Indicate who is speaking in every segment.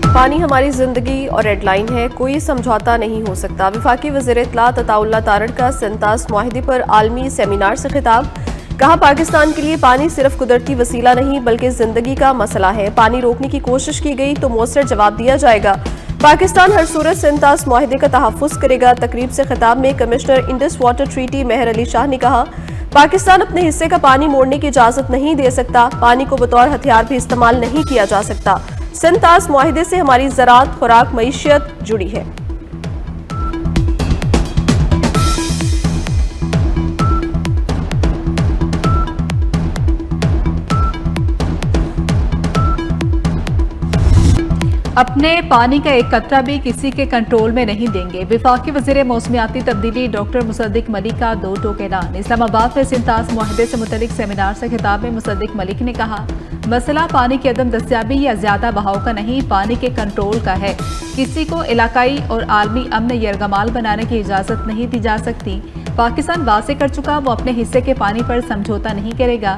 Speaker 1: पानी हमारी जिंदगी और रेड लाइन है, कोई समझौता नहीं हो सकता। वफाकी वज़ीर इत्तलात अताउल्लाह तारड़ का सेंतास मुआहिदे पर आलमी सेमिनार से खिताब। कहा, पाकिस्तान के लिए पानी सिर्फ कुदरती वसीला नहीं बल्कि जिंदगी का मसला है। पानी रोकने की कोशिश की गई तो मौसर जवाब दिया जाएगा। पाकिस्तान हर सूरत सेंतास मुआहिदे का तहफ़्फ़ुज़ करेगा। तकरीब से खिताब में कमिश्नर इंडस वाटर ट्रीटी मेहर अली शाह ने कहा, पाकिस्तान अपने हिस्से का पानी मोड़ने की इजाजत नहीं दे सकता। पानी को बतौर हथियार भी इस्तेमाल नहीं किया जा सकता। सेंतास मुआहिदे से हमारी ज़राअत, खुराक, मईशत जुड़ी है।
Speaker 2: अपने पानी का एक कतरा भी किसी के कंट्रोल में नहीं देंगे। वफाकी वज़ीर मौसमियाती तब्दीली डॉक्टर मुसद्दिक मलिक का दो टोक ऐलान। इस्लामाबाद में सेंतास मुआहिदे से मुतल्लिक सेमिनार से खिताब में मुसद्दिक मलिक ने कहा, मसला पानी की अदम दस्तियाबी या ज्यादा बहाव का नहीं, पानी के कंट्रोल का है। किसी को इलाकाई और आलमी अमन यरगमाल बनाने की इजाजत नहीं दी जा सकती। पाकिस्तान वाज़े कर चुका, वो अपने हिस्से के पानी पर समझौता नहीं करेगा।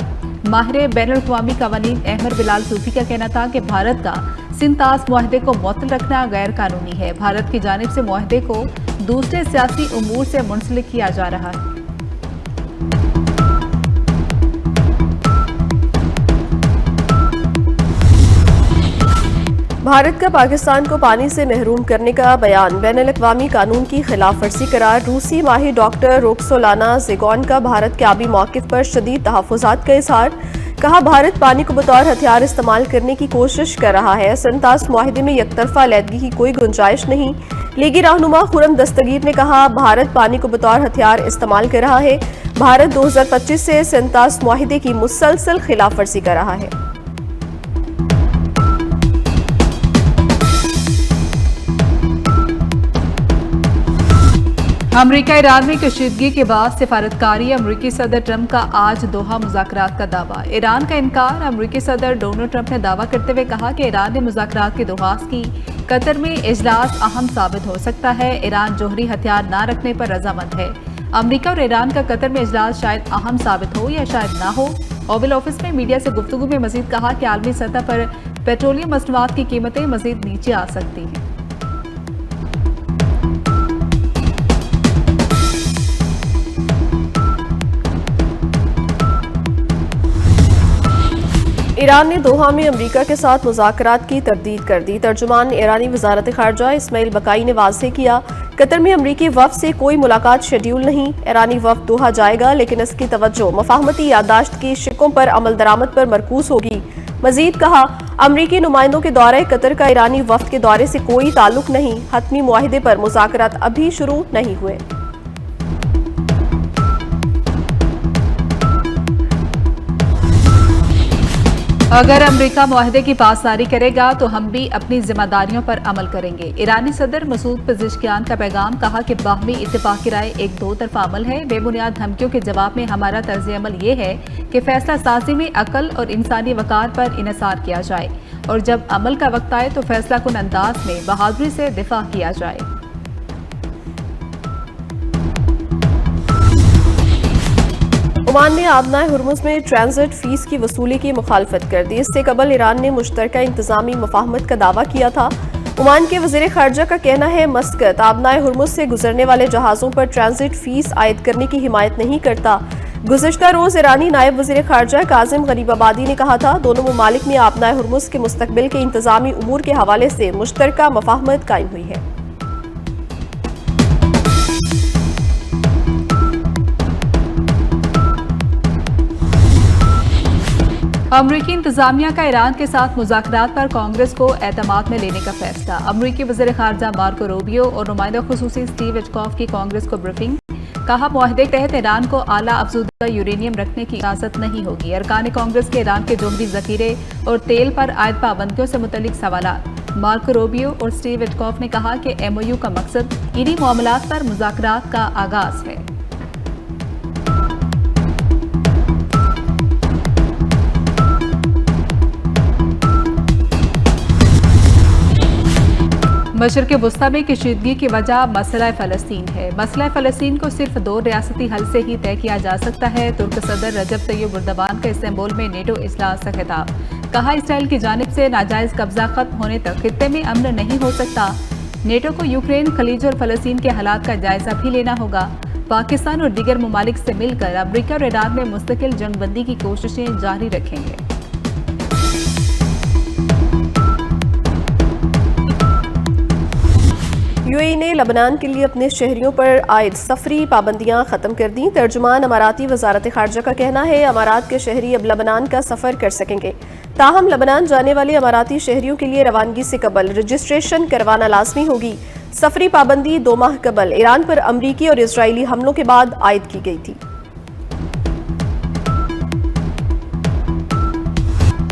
Speaker 2: माहिर बैनुल-अक़वामी कवानीन अहमद बिलाल सूफी का कहना था कि भारत का सेंतास मुआहिदे को मुअत्तल रखना गैर कानूनी है। भारत की जानिब से मुआहिदे को दूसरे सियासी उमूर से मुंसलिक किया जा रहा है।
Speaker 1: भारत का पाकिस्तान को पानी से महरूम करने का बयान बैनुल-अक़वामी कानून की खिलाफ वर्जी करार। रूसी माहिर डॉक्टर रोक्सोलाना ज़ेगॉन का भारत के आबी मौक़िफ़ पर शदीद तहफ़्फ़ुज़ात का इज़हार। कहा, भारत पानी को बतौर हथियार इस्तेमाल करने की कोशिश कर रहा है। सेंतास मुआहिदे में यकतरफा अलहदगी की कोई गुंजाइश नहीं। लीगी रहनुमा खुर्रम दस्तगीर ने कहा, भारत पानी को बतौर हथियार इस्तेमाल कर रहा है। भारत 2025 से सेंतास मुआहिदे की मुसलसल खिलाफ वर्जी कर रहा है।
Speaker 2: अमरीका ईरान में कशीदगी के बाद सिफारतकारी। अमरीकी सदर ट्रंप का आज दोहा मुज़ाकरात का दावा। ईरान का इनकार। अमरीकी सदर डोनाल्ड ट्रंप ने दावा करते हुए कहा कि ईरान ने मुज़ाकरात के दरख्वास्त की। कतर में इजलास अहम साबित हो सकता है। ईरान जोहरी हथियार न रखने पर रजामंद है। अमरीका और ईरान का कतर में इजलास शायद अहम साबित हो या शायद ना हो। ओवल ऑफिस में मीडिया से गुफ्तगू में मजीद कहा कि आलमी सतह पर पेट्रोलियम मसनूआत की कीमतें मजीद नीचे आ सकती हैं।
Speaker 1: ईरान ने दोहा में अमरीका के साथ मुज़ाकरात की तरदीद कर दी। तर्जुमान ईरानी वज़ारत ख़ारजा इस्माइल बकाई ने वाज़ेह किया, कतर में अमरीकी वफ़द से कोई मुलाकात शेड्यूल नहीं। ईरानी वफ़द दोहा जाएगा लेकिन इसकी तवज्जो मफाहमती याददाश्त की शिकों पर अमल दरामद पर मरकूज होगी। मजीद कहा, अमरीकी नुमाइंदों के दौरे कतर का ईरानी वफ़द के दौरे से कोई ताल्लुक नहीं। हतमी मुआहिदे पर मुज़ाकरात अभी शुरू नहीं हुए।
Speaker 2: अगर अमेरिका मुआहदे की पासदारी करेगा तो हम भी अपनी जिम्मेदारियों पर अमल करेंगे। ईरानी सदर मसूद पेज़ेश्कियान का पैगाम। कहा कि बाहमी इत्तेफाक की राय एक दो तरफा अमल है। बेबुनियाद धमकियों के जवाब में हमारा तर्ज अमल ये है कि फैसला साजी में अकल और इंसानी वकार पर इन्हिसार किया जाए और जब अमल का वक्त आए तो फैसला कुन अंदाज में बहादुरी से दिफा किया जाए।
Speaker 1: ओमान ने आबनाए हुर्मुज़ में ट्रांजिट फीस की वसूली की मुखालफत कर दी। इससे कबल ईरान ने मुश्तरका इंतजामी मुफाहमत का दावा किया था। ओमान के वज़ीर ख़ारजा का कहना है, मस्कत आबनाए हुर्मुज़ से गुजरने वाले जहाज़ों पर ट्रांजिट फीस आयद करने की हिमायत नहीं करता। गुज़िश्ता रोज़ ईरानी नायब वज़ीर ख़ारजा काज़िम गरीबाबादी ने कहा था, दोनों ममालिक में आबनाए हुर्मुज़ के मुस्तकबिल के इंतजामी उमूर के हवाले से मुश्तरका मुफाहमत कायम हुई है।
Speaker 2: अमरीकी इंतजामिया का ईरान के साथ मुज़ाकरात पर कांग्रेस को एतमाद में लेने का फैसला। अमरीकी वज़ीर ख़ारजा मार्को रूबियो और नुमाइंदा खुसूसी स्टीव विटकॉफ की कांग्रेस को ब्रीफिंग। कहा, मुआहदे के तहत ईरान को आला अफजुदा यूरेनियम रखने की इजाज़त नहीं होगी। अरकान कांग्रेस के ईरान के जोहरी ज़ख़ीरे और तेल पर आयद पाबंदियों से मुतल्लिक सवालात। मार्को रूबियो और स्टीव विटकॉफ ने कहा कि MOU का मकसद इन्हीं मामलात पर मुज़ाकरात का आगाज़ है। मशरिक़ वुस्ता में कशीदगी की वजह मसला फ़लस्तीन है। मसला फ़लस्तीन को सिर्फ 2 रियासती हल से ही तय किया जा सकता है। तुर्क सदर रजब तय्यिब एर्दोगान का इस्तांबुल में नेटो इजलास का खिताब। कहा, इसराइल की जानिब से नाजायज कब्जा खत्म होने तक खित्ते में अमन नहीं हो सकता। नेटो को यूक्रेन, खलीज और फलस्तीन के हालात का जायजा भी लेना होगा। पाकिस्तान और दीगर ममालिक से मिलकर अमरीका और ईरान में मुस्तकिल जंगबंदी की कोशिशें जारी रखेंगे।
Speaker 1: यूएई ने लबनान के लिए अपने शहरियों पर आयद सफरी पाबंदियां खत्म कर दी। तर्जुमान अमाराती वजारत खारजा का कहना है, अमारात के शहरी अब लबनान का सफर कर सकेंगे। ताहम लबनान जाने वाले अमाराती शहरियों के लिए रवानगी से कबल रजिस्ट्रेशन करवाना लाजमी होगी। सफरी पाबंदी 2 माह कबल ईरान पर अमरीकी और इजरायली हमलों के बाद आयद की गई थी।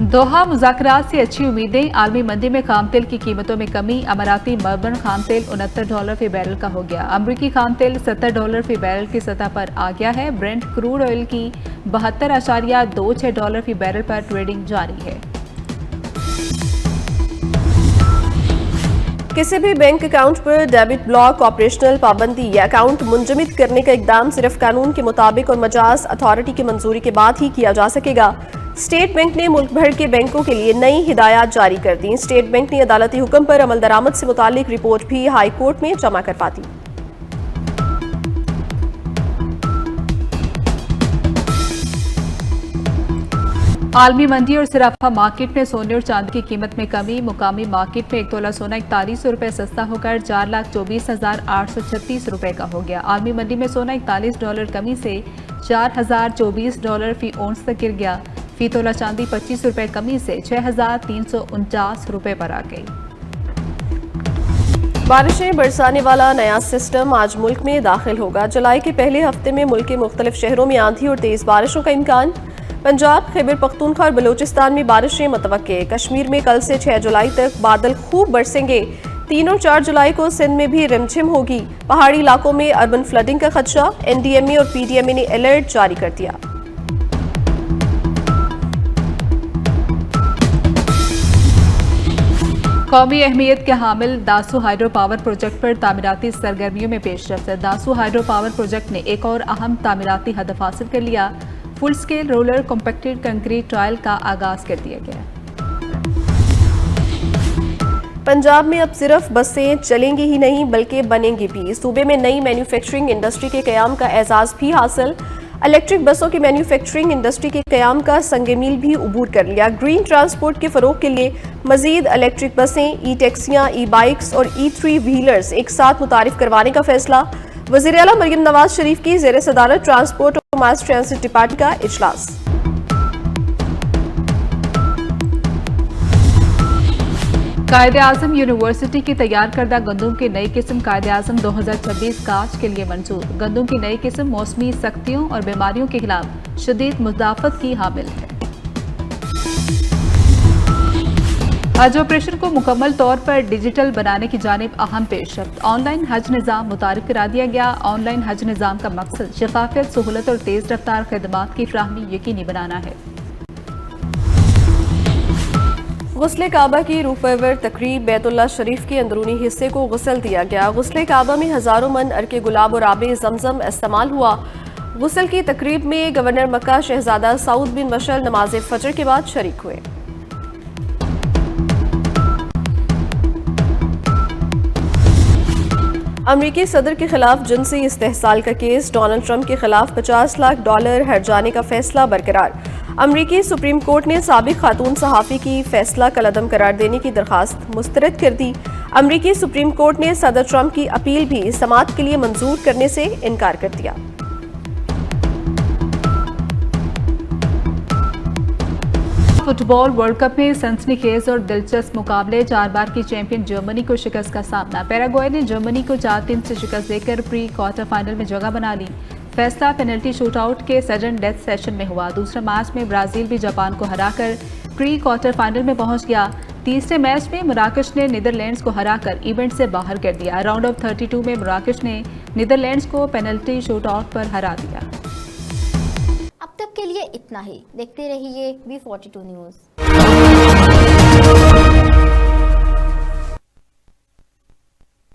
Speaker 2: दोहा मुज़ाकरात से अच्छी उम्मीदें। आलमी मंदी में खाम तेल की कीमतों में कमी। अमाराती मर्बन खाम तेल $69 फी बैरल का हो गया। अमरीकी खाम तेल $70 फी बैरल की सतह पर आ गया है। ब्रेंट क्रूड ऑयल की $72.26 फी बैरल पर ट्रेडिंग जारी है।
Speaker 1: किसी भी बैंक अकाउंट पर डेबिट ब्लॉक, ऑपरेशनल पाबंदी या अकाउंट मुंजमद करने का इकदाम सिर्फ कानून के मुताबिक और मजाज अथॉरिटी की मंजूरी के बाद ही किया जा सकेगा। स्टेट बैंक ने मुल्क भर के बैंकों के लिए नई हिदायत जारी कर दी। स्टेट बैंक ने अदालती हुक्म पर अमल दरामद से मुतालिक रिपोर्ट भी हाई कोर्ट में जमा करवा दी।
Speaker 2: आलमी मंडी और सराफा मार्केट में सोने और चांदी की कीमत में कमी। मुकामी मार्केट में 1 तोला सोना 4100 रुपए सस्ता होकर $4,24,836 रुपए का हो गया। आलमी मंडी में सोना $41 कमी से $4,024 फी औंस तक गिर गया। फी तोला चांदी 25 रुपए कमी से 6,349 रुपए पर आ गई।
Speaker 1: बारिशें बरसाने वाला नया सिस्टम आज मुल्क में दाखिल होगा। जुलाई के पहले हफ्ते में मुल्क के मुख्तलिफ शहरों में आंधी और तेज बारिशों का इम्कान। पंजाब, खैबर पख्तूनख्वा और बलूचिस्तान में बारिशें मुतवक्के। कश्मीर में कल से 6 जुलाई तक बादल खूब बरसेंगे। 3 और 4 जुलाई को सिंध में भी रिमझिम होगी। पहाड़ी इलाकों में अर्बन फ्लडिंग का खदशा। एनडीएमए और पीडीएमए ने अलर्ट जारी कर दिया।
Speaker 2: कौमी अहमियत के हामिल दासू हाइड्रो पावर प्रोजेक्ट पर तामीराती सरगर्मियों में पेशरफ्त। दासू हाइड्रो पावर प्रोजेक्ट ने एक और अहम तामीराती हदफ हासिल कर लिया। Full scale roller compacted concrete trial का आगाज कर दिया गया।
Speaker 1: पंजाब में अब सिर्फ बसें चलेंगी ही नहीं बल्कि बनेंगी भी। सूबे में नई मैन्युफैक्चरिंग इंडस्ट्री के कयाम का एजाज भी हासिल। इलेक्ट्रिक बसों की मैन्युफैक्चरिंग इंडस्ट्री के कयाम का संग मील भी उबूर कर लिया। ग्रीन ट्रांसपोर्ट के फरोग के लिए मजीद इलेक्ट्रिक बसें, ई टैक्सियां, ई बाइक्स और ई3 व्हीलर्स एक साथ मुतारिफ करवाने का फैसला। वज़ीर आला मरियम नवाज शरीफ की ज़ेर सदारत ट्रांसपोर्ट और मास ट्रांसिट डिपार्टमेंट का इजलास।
Speaker 2: कायद-ए-आज़म यूनिवर्सिटी की तैयार करदा गंदम की नई किस्म कायद-ए-आज़म 2026 काश के लिए मंजूर। गंदम की नई किस्म मौसमी सख्तियों और बीमारियों के खिलाफ शदीद मुदाफ़त की हामिल है। हज ऑपरेशन को मुकम्मल तौर पर डिजिटल बनाने की जानिब अहम पेशरफ्त। ऑनलाइन हज निज़ाम मुतारिफ करा दिया गया। ऑनलाइन हज निज़ाम का मकसद शफाफियत, सहूलत और तेज रफ्तार खदमात की फ्राहमी यकीनी बनाना है।
Speaker 1: गुस्ले काबा की रूपवर तकरीब। बैतुल्लाह शरीफ के अंदरूनी हिस्से को गुस्ल दिया गया। गुस्ले काबा में हजारों मन अर्के गुलाब और आबे जमजम इस्तेमाल हुआ। गुस्ल की तकरीब में गवर्नर मक्का शहजादा सऊद बिन मशल नमाज फजर के बाद शरीक हुए। अमरीकी सदर के खिलाफ जिनसी इस्तेहसाल का केस। डोनाल्ड ट्रंप के खिलाफ $50 लाख हर्जाने का फैसला बरकरार। अमरीकी सुप्रीम कोर्ट ने साबिक खातून सहाफ़ी की फैसला कलअदम करार देने की दरखास्त मुस्तरद कर दी। अमरीकी सुप्रीम कोर्ट ने सदर ट्रंप की अपील भी समाअत के लिए मंजूर करने से इनकार कर दिया।
Speaker 2: फुटबॉल वर्ल्ड कप में सनसनीखेज और दिलचस्प मुकाबले। 4 बार की चैंपियन जर्मनी को शिकस्त का सामना। पैराग्वे ने जर्मनी को 4-3 से शिकस्त देकर प्री क्वार्टर फाइनल में जगह बना ली। फैसला पेनल्टी शूटआउट के सडन डेथ सेशन में हुआ। दूसरे मैच में ब्राजील भी जापान को हराकर प्री क्वार्टर फाइनल में पहुंच गया। तीसरे मैच में मराकश ने नीदरलैंड्स को हराकर इवेंट से बाहर कर दिया। राउंड ऑफ 32 में मराकश ने नीदरलैंड्स को पेनल्टी शूटआउट पर हरा दिया।
Speaker 3: अब तक के लिए इतना ही। देखते रहिए V42 न्यूज़।